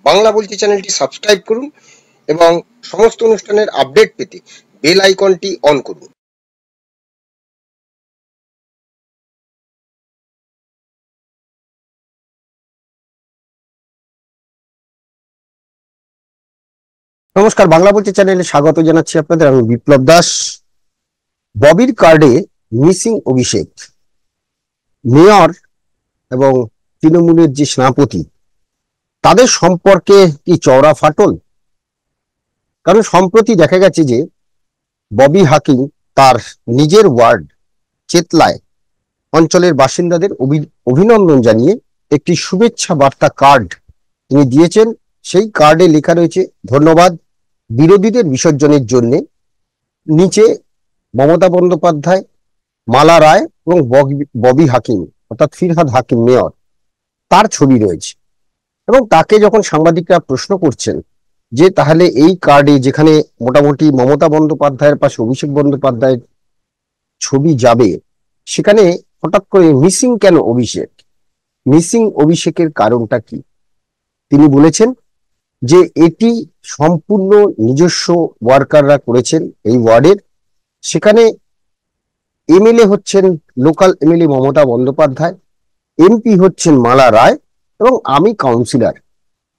বাংলা বলছি চ্যানেলটি সাবস্ক্রাইব করুন এবং সমস্ত অনুষ্ঠানের আপডেট পেতে বেল আইকনটি অন করুন। নমস্কার, বাংলা বলছি চ্যানেলে স্বাগত জানাচ্ছি আপনাদের। আমি বিপ্লব দাস। ববির কার্ডে মিসিং অভিষেক, মেয়র এবং তৃণমূলের যে সেনাপতি তাদের সম্পর্কে কি চওড়া ফাটল? কারণ সম্প্রতি দেখা গেছে যে ববি হাকিম তার নিজের ওয়ার্ড চেতলায় অঞ্চলের বাসিন্দাদের অভিনন্দন জানিয়ে একটি শুভেচ্ছা বার্তা কার্ড তিনি দিয়েছেন। সেই কার্ডে লেখা রয়েছে ধন্যবাদ বিরোধীদের বিসর্জনের জন্য। নিচে মমতা বন্দ্যোপাধ্যায়, মালা রায় এবং ববি হাকিম অর্থাৎ ফিরহাদ হাকিম মেয়র তার ছবি রয়েছে। এবং তাকে যখন সাংবাদিকরা প্রশ্ন করছেন যে তাহলে এই কার্ডে যেখানে মোটামুটি মমতা বন্দ্যোপাধ্যায়ের পাশে অভিষেক বন্দ্যোপাধ্যায়ের ছবি যাবে, সেখানে হঠাৎ করে মিসিং কেন অভিষেক? মিসিং অভিষেকের কারণটা কি? তিনি বলেছেন যে এটি সম্পূর্ণ নিজস্ব ওয়ার্কাররা করেছেন এই ওয়ার্ডের। সেখানে এমএলএ হচ্ছেন local MLA Mamata Bandyopadhyay, MP হচ্ছেন মালা রায় এবং আমি কাউন্সিলর।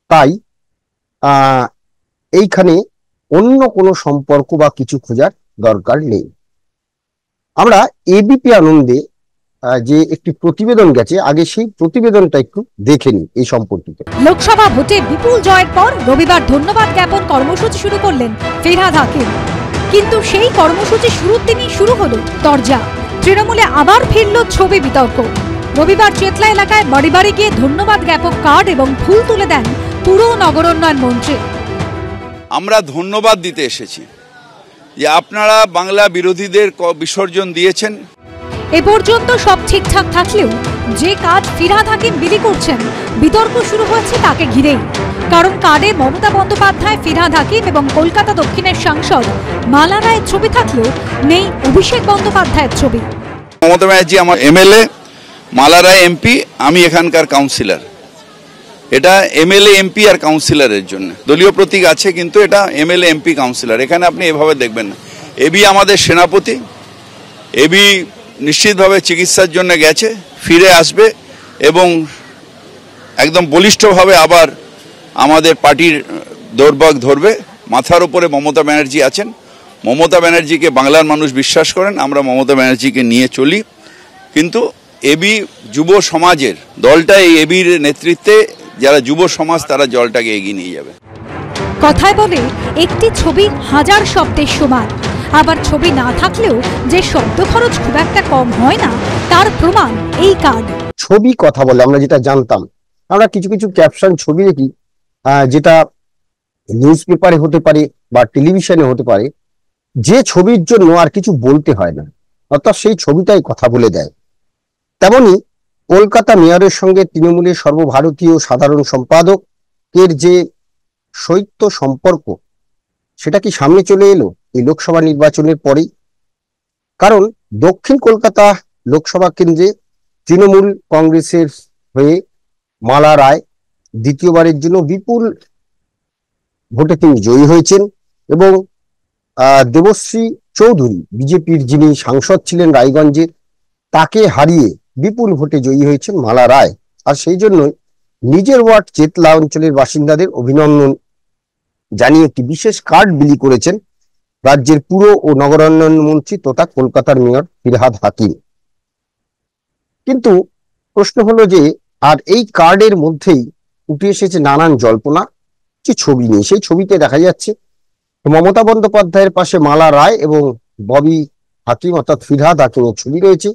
তাই এইখানে অন্য কোনো সম্পর্ক বা কিছু খোঁজার দরকার নেই। আমরা এবিপি আনন্দে যে একটি প্রতিবেদন গেছে, আগে সেই প্রতিবেদনটা একটু দেখে নিই এই সম্পর্কিত। লোকসভা ভোটে বিপুল জয়ের পর রবিবার ধন্যবাদ জ্ঞাপন কর্মসূচি শুরু করলেন ফিরহাদ হাকিম। কিন্তু সেই কর্মসূচি শুরুর দিনই শুরু হলো তরজা। তৃণমূলে আবার ফিরল ছবি বিতর্ক। রবিবার চেতলা এলাকায় বাড়ি বাড়ি গিয়ে ধন্যবাদ জ্ঞাপক কার্ড এবং ফুল তুলে দেন পুর নগরোন্নয়ন মন্ত্রী। আমরা ধন্যবাদ দিতে এসেছি যে আপনারা বাংলা বিরোধীদের বিসর্জন দিয়েছেন। এ পর্যন্ত সব ঠিকঠাক থাকলেও যে কার্ড ফিরহাদ হাকিম বিলি করছেন, বিতর্ক শুরু হয়েছে তাকে ঘিরেই। কারণ কার্ডে মমতা বন্দ্যোপাধ্যায়, ফিরহাদ হাকিম এবং কলকাতা দক্ষিণের সাংসদ মালা রায়ের ছবি থাকলেও নেই অভিষেক বন্দ্যোপাধ্যায়ের ছবি। মমতা ব্যানার্জি আমার এমএলএ, মালা রায় এমপি, আমি এখানকার কাউন্সিলর। এটা এমএলএ এমপি আর কাউন্সিলরের জন্য দলীয় প্রতীক আছে, কিন্তু এটা এমএলএ এমপি কাউন্সিলর। এখানে আপনি এভাবে দেখবেন না। এবি আমাদের সেনাপতি, এবি নিশ্চিতভাবে চিকিৎসার জন্য গেছে, ফিরে আসবে এবং একদম বলিষ্ঠভাবে আবার আমাদের পার্টির দৌড়বাগ ধরবে। মাথার উপরে মমতা ব্যানার্জি আছেন। মমতা ব্যানার্জিকে বাংলার মানুষ বিশ্বাস করেন, আমরা মমতা ব্যানার্জিকে নিয়ে চলি। কিন্তু এবি যুব সমাজের দলটা, এই এবির নেতৃত্বে যারা যুব সমাজ, তারা দলটাকে এগিয়ে নিয়ে যাবে। কথায় বলে একটি ছবি হাজার শব্দের সমান। আবার ছবি না থাকলেও যে শব্দ খরচ খুব একটা কম হয় না, তার প্রমাণ এই কার্ড। ছবি কথা বলে আমরা যেটা জানতাম, আমরা কিছু কিছু ক্যাপশন ছবি দেখি, যেটা নিউজ পেপারে হতে পারে বা টেলিভিশনে হতে পারে, যে ছবির জন্য আর কিছু বলতে হয় না, অর্থাৎ সেই ছবিটাই কথা বলে দেয়। তেমনি কলকাতা মেয়রের সঙ্গে তৃণমূলের সর্বভারতীয় সাধারণ সম্পাদকের যে শৈত্য সম্পর্ক, সেটা কি সামনে চলে এলো এই লোকসভা নির্বাচনের পরেই? কারণ দক্ষিণ কলকাতা লোকসভা কেন্দ্রে তৃণমূল কংগ্রেসের হয়ে মালা রায় দ্বিতীয়বারের জন্য বিপুল ভোটে তিনি জয়ী হয়েছেন এবং দেবশ্রী চৌধুরী, বিজেপির যিনি সাংসদ ছিলেন রায়গঞ্জের, তাকে হারিয়ে বিপুল ভোটে জয়ী হয়েছেন মালা রায়। আর সেই জন্যই নিজের ওয়ার্ড চেতলা অঞ্চলের বাসিন্দাদের অভিনন্দন জানিয়ে একটি বিশেষ কার্ড বিলি করেছেন রাজ্যের পুর ও নগরায়ণ মন্ত্রী তথা কলকাতার মেয়র ফিরহাদ হাকিম। কিন্তু প্রশ্ন হলো যে, আর এই কার্ডের মধ্যেই উঠে এসেছে নানান জল্পনা। যে ছবি নেই, সেই ছবিতে দেখা যাচ্ছে মমতা বন্দ্যোপাধ্যায়ের পাশে মালা রায় এবং ববি হাকিম অর্থাৎ ফিরহাদ হাকিমের ছবি রয়েছে।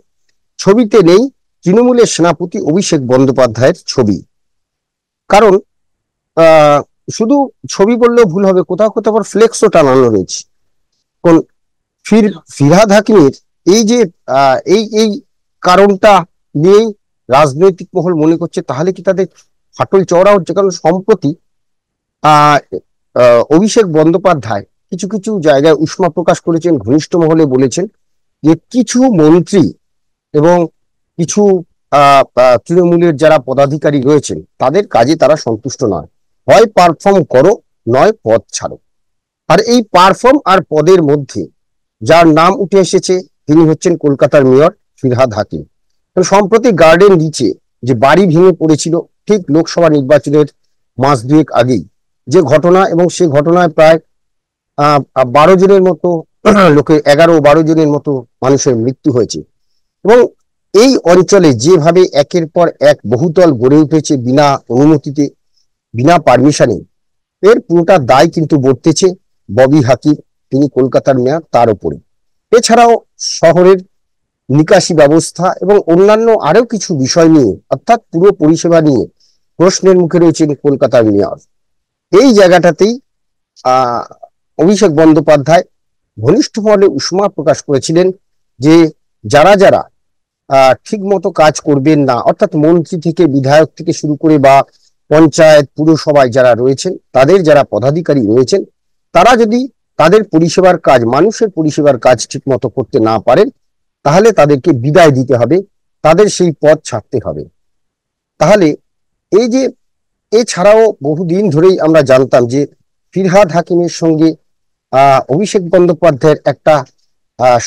ছবিতে নেই তৃণমূলের সেনাপতি অভিষেক বন্দ্যোপাধ্যায়ের ছবি। কারণ শুধু ছবি বললেও ভুল হবে, কোথাও কোথাও আবার ফ্লেক্সও টানানো রয়েছে। কোন ফিরহাদ হাকিমের এই যে এই কারণটা নিয়েই রাজনৈতিক মহল মনে করছে তাহলে কি তাদের ফাটল চওড়া হচ্ছে। কারণ সম্প্রতি অভিষেক বন্দ্যোপাধ্যায় কিছু কিছু জায়গায় উষ্মা প্রকাশ করেছেন, ঘনিষ্ঠ মহলে বলেছেন যে কিছু মন্ত্রী এবং কিছু তৃণমূলের যারা পদাধিকারী রয়েছেন তাদের কাজে তারা সন্তুষ্ট নয়। হয় পারফর্ম করো, নয় পদ ছাড়ো। আর এই পারফর্ম আর পদের মধ্যে যার নাম উঠে এসেছে তিনি হচ্ছেন কলকাতার মেয়র ফিরহাদ হাকিম। সম্প্রতি গার্ডেন রিচে যে বাড়ি ভেঙে পড়েছিল ঠিক লোকসভা নির্বাচনের মাস দুয়েক আগেই যে ঘটনা, এবং সে ঘটনায় প্রায় 12 জনের মতো লোকের 11-12 জনের মতো মানুষের মৃত্যু হয়েছে। এবং এই অঞ্চলে যেভাবে একের পর এক বহুতল গড়ে উঠেছে বিনা অনুমতিতে, বিনা পারমিশনে, এর পুরোটা দায় কিন্তু বর্তেছে ববি হাকিম, তিনি কলকাতার মেয়র, তার উপরে। এছাড়াও শহরের নিকাশি ব্যবস্থা এবং অন্যান্য আরো কিছু বিষয় নিয়ে, অর্থাৎ পুরো পরিষেবা নিয়ে প্রশ্নের মুখে রয়েছেন কলকাতার মেয়র। এই জায়গাটাতেই আহ অভিষেক বন্দ্যোপাধ্যায় ঘনিষ্ঠ মহলে উষ্মা প্রকাশ করেছিলেন যে যারা যারা ঠিক মতো কাজ করবেন না, অর্থাৎ মন্ত্রী থেকে বিধায়ক থেকে শুরু করে বা পঞ্চায়েত পুরসভায় যারা রয়েছেন, তাদের যারা পদাধিকারী রয়েছেন, তারা যদি তাদের পরিষেবার কাজ, মানুষের পরিষেবার কাজ ঠিক মতো করতে না পারেন, তাহলে তাদেরকে বিদায় দিতে হবে, তাদের সেই পদ ছাড়তে হবে। তাহলে এই যে, এছাড়াও বহুদিন ধরেই আমরা জানতাম যে ফিরহাদ হাকিমের সঙ্গে অভিষেক বন্দ্যোপাধ্যায়ের একটা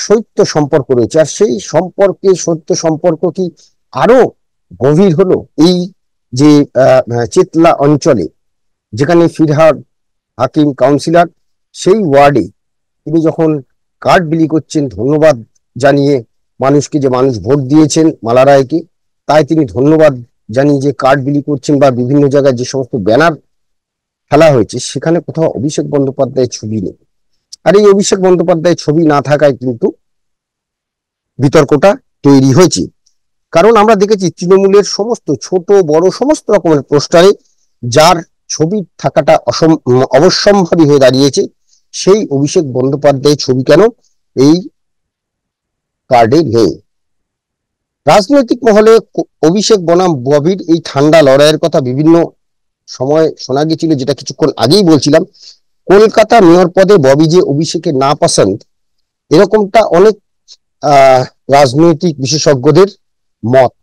শৈত্য সম্পর্ক রয়েছে। আর সেই সম্পর্কে, শৈত্য সম্পর্ক কি আরো গভীর হলো এই যে চেতলা অঞ্চলে, যেখানে ফিরহাদ হাকিম কাউন্সিলর, সেই ওয়ার্ডে তিনি যখন কার্ড বিলি করছেন ধন্যবাদ জানিয়ে মানুষকে, যে মানুষ ভোট দিয়েছেন মালা রায়কে, তাই তিনি ধন্যবাদ জানিয়ে যে কার্ড বিলি করছেন, বা বিভিন্ন জায়গায় যে সমস্ত ব্যানার ফেলা হয়েছে, সেখানে কোথাও অভিষেক বন্দ্যোপাধ্যায়ের ছবি নেই। আর এই অভিষেক বন্দ্যোপাধ্যায়ের ছবি না থাকায় কিন্তু বিতর্কটা তৈরি হয়েছে। কারণ আমরা দেখেছি তৃণমূলের সমস্ত ছোট বড় সমস্ত রকমের পোস্টারে যার ছবি থাকাটা অবশ্যম্ভাবী হয়ে দাঁড়িয়েছে, সেই অভিষেক বন্দ্যোপাধ্যায়ের ছবি কেন এই কার্ডে নেই। রাজনৈতিক মহলে অভিষেক বনাম ববির এই ঠান্ডা লড়াইয়ের কথা বিভিন্ন সময় শোনা গেছিল, যেটা কিছুক্ষণ আগেই বলছিলাম। কলকাতা মেয়র পদে ববি যে অভিষেকের না পছন্দ, এরকমটা অনেক রাজনৈতিক বিশেষজ্ঞদের মত।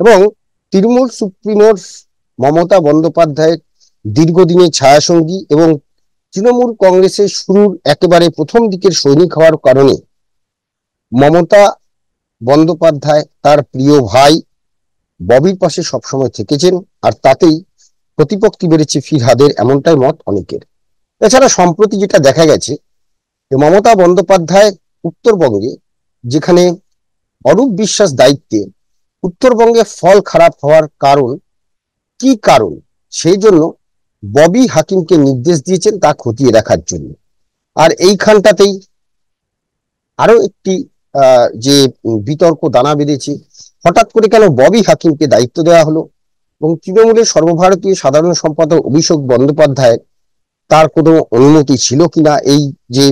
এবং তৃণমূল সুপ্রিমোর মমতা বন্দ্যোপাধ্যায়ের দীর্ঘদিনের ছায়াসঙ্গী এবং তৃণমূল কংগ্রেসের শুরুর একেবারে প্রথম দিকের সৈনিক হওয়ার কারণে মমতা বন্দ্যোপাধ্যায় তার প্রিয় ভাই ববির পাশে সবসময় থেকেছেন, আর তাতেই প্রতিপত্তি বেড়েছে ফিরহাদের, এমনটাই মত অনেকের। এছাড়া সম্প্রতি যেটা দেখা গেছে যে মমতা বন্দ্যোপাধ্যায় উত্তরবঙ্গে, যেখানে অরূপ বিশ্বাস দায়িত্বে, উত্তরবঙ্গে ফল খারাপ হওয়ার কারণ কি কারণ, সেই জন্য ববি হাকিমকে নির্দেশ দিয়েছেন তা খতিয়ে দেখার জন্য। আর এইখানটাতেই আরো একটি যে বিতর্ক দানা বেঁধেছে, হঠাৎ করে কেন ববি হাকিমকে দায়িত্ব দেওয়া হলো, এবং তৃণমূলের সর্বভারতীয় সাধারণ সম্পাদক অভিষেক বন্দ্যোপাধ্যায় তার কোনো অনুমতি ছিল কিনা এই যে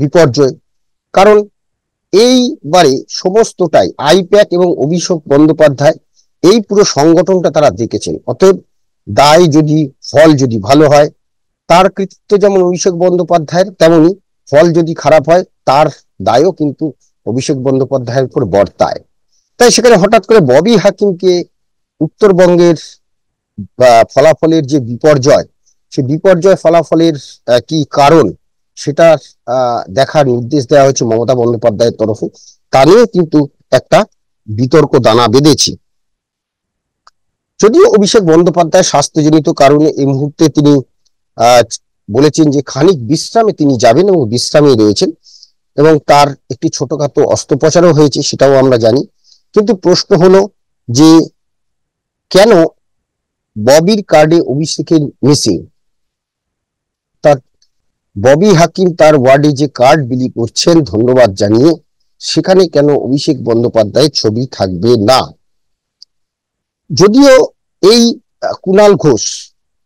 বিপর্যয়। কারণ এইবারে সমস্তটাই আইপ্যাক এবং অভিষেক বন্দ্যোপাধ্যায় এই পুরো সংগঠনটা তারা দেখেছেন। অতএব দায় যদি, ফল যদি ভালো হয়, তার কৃতিত্ব যেমন অভিষেক বন্দ্যোপাধ্যায়ের, তেমনি ফল যদি খারাপ হয় তার দায়ও কিন্তু অভিষেক বন্দ্যোপাধ্যায়ের উপর বর্তায়। তাই সেখানে হঠাৎ করে ববি হাকিমকে উত্তরবঙ্গের ফলাফলের যে বিপর্যয়, সে বিপর্যয় ফলাফলের কি কারণ, সেটা দেখার নির্দেশ দেওয়া হয়েছে মমতা বন্দ্যোপাধ্যায়ের তরফে। তা নিয়ে কিন্তু একটা বিতর্ক দানা বেঁধেছে। যদিও অভিষেক বন্দ্যোপাধ্যায় স্বাস্থ্যজনিত কারণে এই মুহূর্তে তিনি বলেছেন যে খানিক বিশ্রামে তিনি যাবেন এবং বিশ্রামে রয়েছেন, এবং তার একটি ছোটখাটো অস্ত্রোপচারও হয়েছে, সেটাও আমরা জানি। কিন্তু প্রশ্ন হলো যে কেন ববির কার্ডে অভিষেকের মিসিং, তার ববি হাকিম তার ওয়ার্ডে যে কার্ড বিলি করছেন ধন্যবাদ জানিয়ে, সেখানে কেন অভিষেক বন্দ্যোপাধ্যায়ের ছবি থাকবে না। যদিও এই কুণাল ঘোষ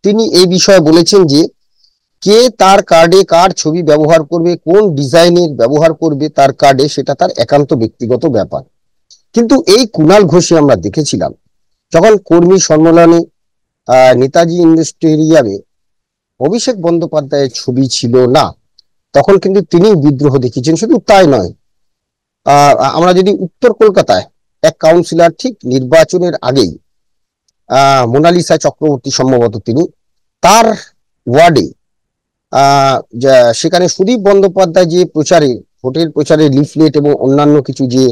তিনি এই বিষয়ে বলেছেন যে কে তার কার্ডে কার ছবি ব্যবহার করবে, কোন ডিজাইনের ব্যবহার করবে তার কার্ডে, সেটা তার একান্ত ব্যক্তিগত ব্যাপার। কিন্তু এই কুণাল ঘোষে আমরা দেখেছিলাম যখন কর্মী সম্মেলনে নেতাজি ইন্ডোর স্টেডিয়ামে অভিষেক বন্দ্যোপাধ্যায়ের ছবি ছিল না, তখন কিন্তু তিনি বিদ্রোহ দেখিয়েছেন। শুধু তাই নয়, আমরা যদি উত্তর কলকাতায় এক কাউন্সিলর ঠিক নির্বাচনের আগেই মোনালিসা চক্রবর্তী সম্ভবত তিনি তার ওয়ার্ডে সেখানে সুদীপ বন্দ্যোপাধ্যায় যে প্রচারে, ভোটের প্রচারে লিফলেট এবং অন্যান্য কিছু যে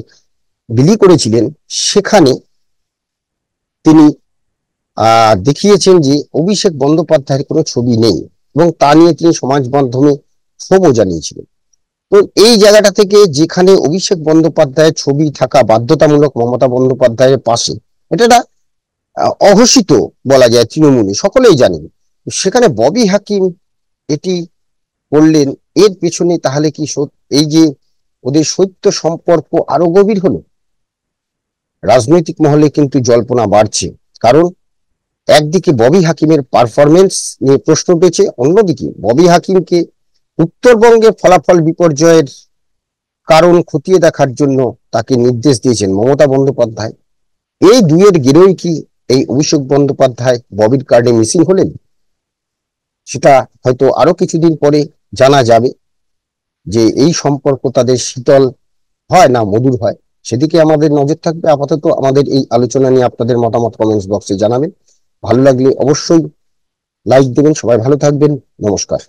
বিলি করেছিলেন, সেখানে তিনি দেখিয়েছেন যে অভিষেক বন্দ্যোপাধ্যায়ের কোনো ছবি নেই, এবং তা নিয়ে তিনি সমাজ মাধ্যমে ক্ষোভও জানিয়েছিলেন। তো এই জায়গাটা থেকে, যেখানে অভিষেক বন্দ্যোপাধ্যায়ের ছবি থাকা বাধ্যতামূলক মমতা বন্দ্যোপাধ্যায়ের পাশে, এটা একটা অঘোষিত বলা যায়, তৃণমূলে সকলেই জানেন, সেখানে ববি হাকিম এটি করলেন, এর পেছনে তাহলে কি এই যে ওদের সত্য সম্পর্ক আরো গভীর হলো? রাজনৈতিক মহলে কিন্তু জল্পনা বাড়ছে, কারণ একদিকে ববি হাকিমের পারফরমেন্স নিয়ে প্রশ্ন উঠেছে, অন্যদিকে ববি হাকিমকে উত্তরবঙ্গের ফলাফল বিপর্যয়ের কারণ খতিয়ে দেখার জন্য তাকে নির্দেশ দিয়েছেন মমতা বন্দ্যোপাধ্যায়। এই দুইয়ের গেরোই কি এই অভিষেক বন্দ্যোপাধ্যায় ববির কার্ডে মিসিং হলেন? সেটা হয়তো আরো কিছুদিন পরে জানা যাবে, যে এই সম্পর্ক তাদের শীতল হয় না মধুর হয়। সেদিকে আমাদের নজর থাকবে। আপাতত আমাদের এই আলোচনা নিয়ে আপনাদের মতামত কমেন্টস বক্সে জানাবেন। ভালো লাগলে অবশ্যই লাইক দেবেন। সবাই ভালো থাকবেন। নমস্কার।